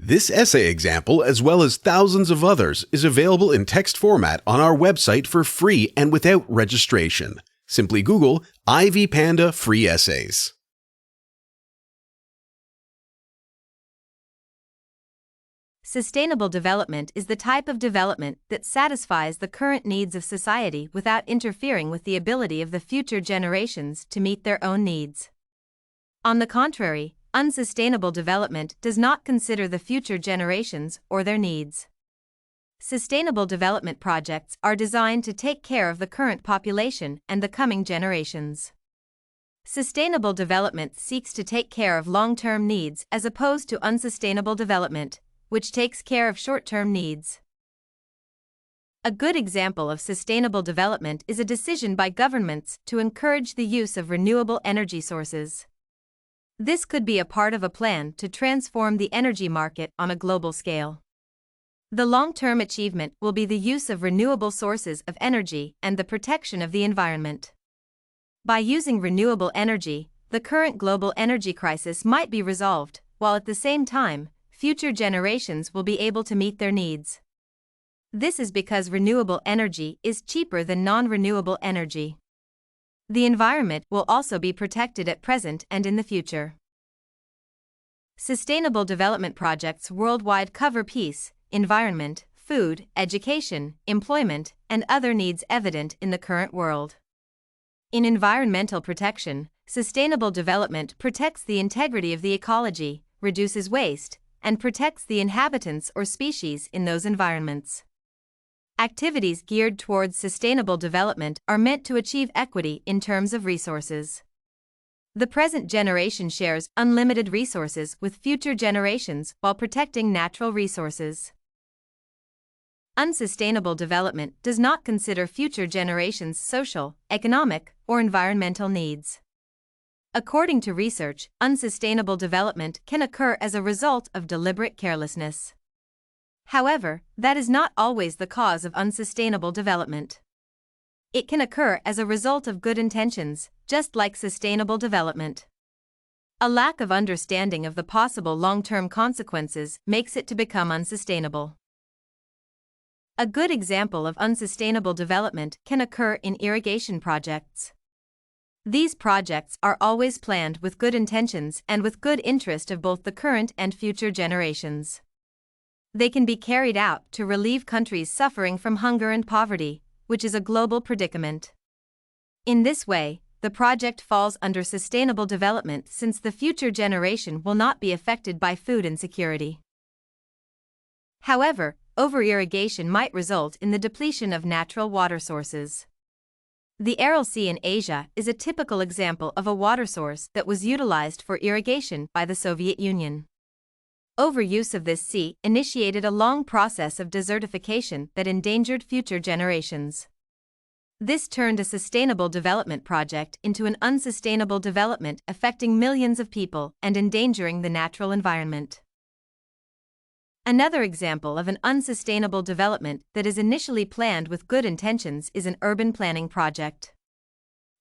This essay example, as well as thousands of others, is available in text format on our website for free and without registration. Simply Google Ivy Panda Free Essays. Sustainable development is the type of development that satisfies the current needs of society without interfering with the ability of the future generations to meet their own needs. On the contrary, unsustainable development does not consider the future generations or their needs. Sustainable development projects are designed to take care of the current population and the coming generations. Sustainable development seeks to take care of long-term needs as opposed to unsustainable development, which takes care of short-term needs. A good example of sustainable development is a decision by governments to encourage the use of renewable energy sources. This could be a part of a plan to transform the energy market on a global scale. The long-term achievement will be the use of renewable sources of energy and the protection of the environment. By using renewable energy, the current global energy crisis might be resolved, while at the same time, future generations will be able to meet their needs. This is because renewable energy is cheaper than non-renewable energy. The environment will also be protected at present and in the future. Sustainable development projects worldwide cover peace, environment, food, education, employment, and other needs evident in the current world. In environmental protection, sustainable development protects the integrity of the ecology, reduces waste, and protects the inhabitants or species in those environments. Activities geared towards sustainable development are meant to achieve equity in terms of resources. The present generation shares unlimited resources with future generations while protecting natural resources. Unsustainable development does not consider future generations' social, economic, or environmental needs. According to research, unsustainable development can occur as a result of deliberate carelessness. However, that is not always the cause of unsustainable development. It can occur as a result of good intentions, just like sustainable development. A lack of understanding of the possible long-term consequences makes it to become unsustainable. A good example of unsustainable development can occur in irrigation projects. These projects are always planned with good intentions and with good interest of both the current and future generations. They can be carried out to relieve countries suffering from hunger and poverty, which is a global predicament. In this way, the project falls under sustainable development since the future generation will not be affected by food insecurity. However, over-irrigation might result in the depletion of natural water sources. The Aral Sea in Asia is a typical example of a water source that was utilized for irrigation by the Soviet Union. Overuse of this sea initiated a long process of desertification that endangered future generations. This turned a sustainable development project into an unsustainable development affecting millions of people and endangering the natural environment. Another example of an unsustainable development that is initially planned with good intentions is an urban planning project.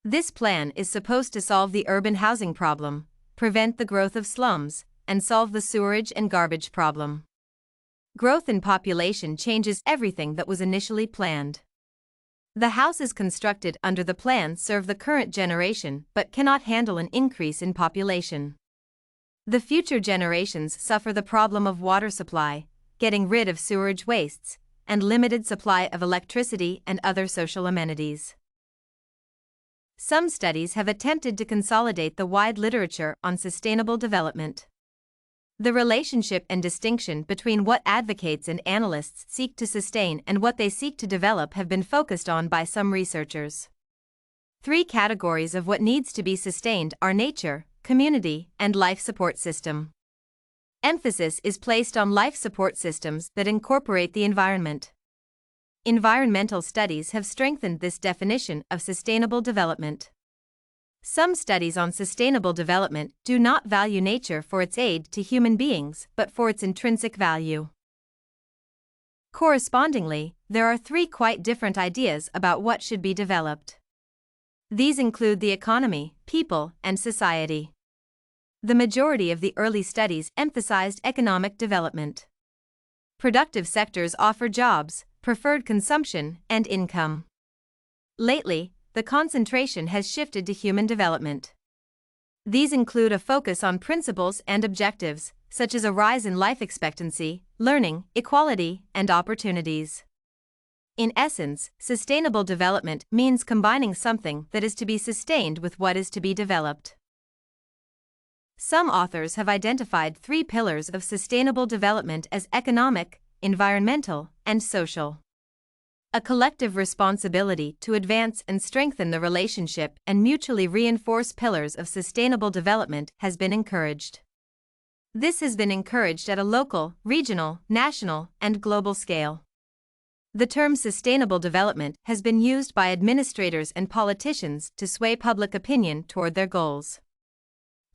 This plan is supposed to solve the urban housing problem, prevent the growth of slums, and solve the sewerage and garbage problem. Growth in population changes everything that was initially planned. The houses constructed under the plan serve the current generation but cannot handle an increase in population. The future generations suffer the problem of water supply, getting rid of sewerage wastes, and limited supply of electricity and other social amenities. Some studies have attempted to consolidate the wide literature on sustainable development. The relationship and distinction between what advocates and analysts seek to sustain and what they seek to develop have been focused on by some researchers. Three categories of what needs to be sustained are nature, community, and life support system. Emphasis is placed on life support systems that incorporate the environment. Environmental studies have strengthened this definition of sustainable development. Some studies on sustainable development do not value nature for its aid to human beings but for its intrinsic value. Correspondingly, there are three quite different ideas about what should be developed. These include the economy, people, and society. The majority of the early studies emphasized economic development. Productive sectors offer jobs, preferred consumption, and income. Lately, the concentration has shifted to human development. These include a focus on principles and objectives, such as a rise in life expectancy, learning, equality, and opportunities. In essence, sustainable development means combining something that is to be sustained with what is to be developed. Some authors have identified 3 pillars of sustainable development as economic, environmental, and social. A collective responsibility to advance and strengthen the relationship and mutually reinforce pillars of sustainable development has been encouraged. This has been encouraged at a local, regional, national, and global scale. The term sustainable development has been used by administrators and politicians to sway public opinion toward their goals.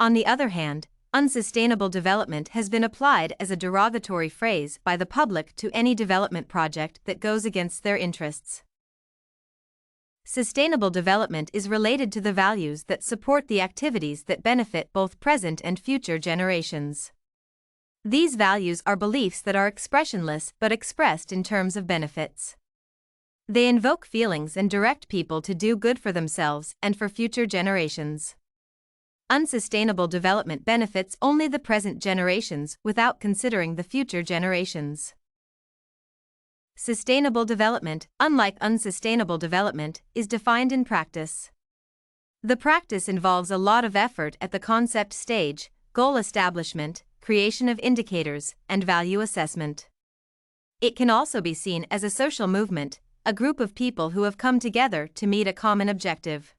On the other hand, unsustainable development has been applied as a derogatory phrase by the public to any development project that goes against their interests. Sustainable development is related to the values that support the activities that benefit both present and future generations. These values are beliefs that are expressionless but expressed in terms of benefits. They invoke feelings and direct people to do good for themselves and for future generations. Unsustainable development benefits only the present generations without considering the future generations. Sustainable development, unlike unsustainable development, is defined in practice. The practice involves a lot of effort at the concept stage, goal establishment, creation of indicators, and value assessment. It can also be seen as a social movement, a group of people who have come together to meet a common objective.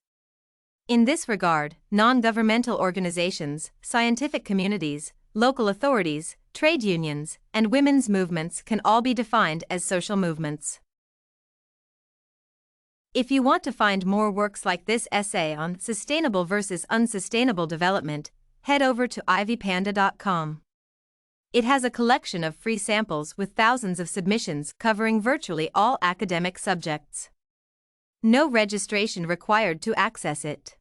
In this regard, non-governmental organizations, scientific communities, local authorities, trade unions, and women's movements can all be defined as social movements. If you want to find more works like this essay on sustainable versus unsustainable development, head over to ivypanda.com. It has a collection of free samples with thousands of submissions covering virtually all academic subjects. No registration required to access it.